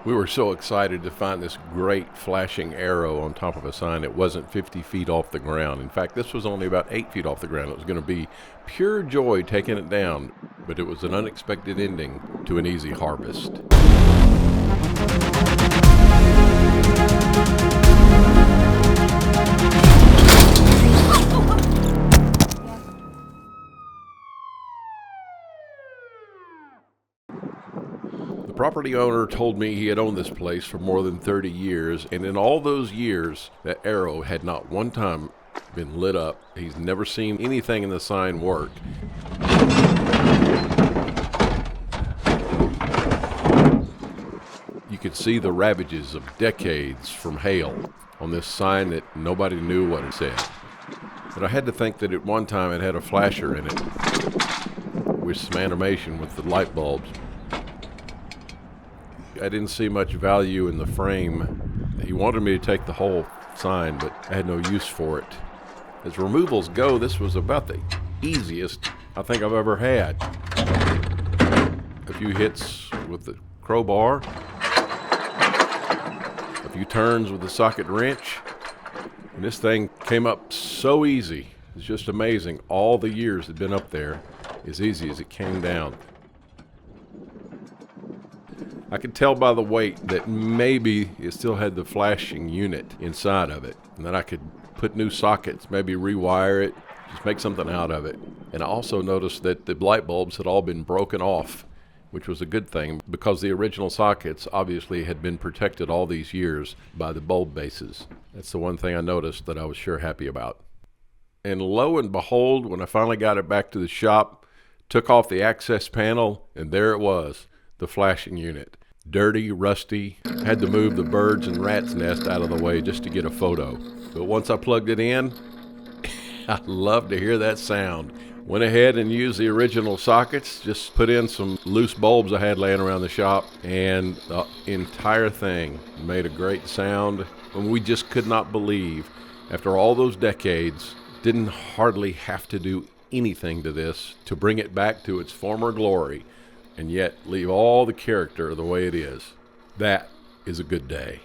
We were so excited to find this great flashing arrow on top of a sign that wasn't 50 feet off the ground. In fact, this was only about 8 feet off the ground. It was going to be pure joy taking it down, but it was an unexpected ending to an easy harvest. The property owner told me he had owned this place for more than 30 years, and in all those years, that arrow had not one time been lit up. He's never seen anything in the sign work. You could see the ravages of decades from hail on this sign that nobody knew what it said. But I had to think that at one time it had a flasher in it with some animation with the light bulbs. I didn't see much value in the frame. He wanted me to take the whole sign, but I had no use for it. As removals go, this was about the easiest I think I've ever had. A few hits with the crowbar, a few turns with the socket wrench, and this thing came up so easy. It's just amazing. All the years it had been up there, as easy as it came down. I could tell by the weight that maybe it still had the flashing unit inside of it, and that I could put new sockets, maybe rewire it, just make something out of it. And I also noticed that the light bulbs had all been broken off, which was a good thing because the original sockets obviously had been protected all these years by the bulb bases. That's the one thing I noticed that I was sure happy about. And lo and behold, when I finally got it back to the shop, took off the access panel, and there it was, the flashing unit. Dirty, rusty, had to move the birds and rats nest out of the way just to get a photo. But once I plugged it in, I love to hear that sound. Went ahead and used the original sockets, just put in some loose bulbs I had laying around the shop, and the entire thing made a great sound. And we just could not believe, after all those decades, didn't hardly have to do anything to this to bring it back to its former glory, and yet leave all the character the way it is. That is a good day.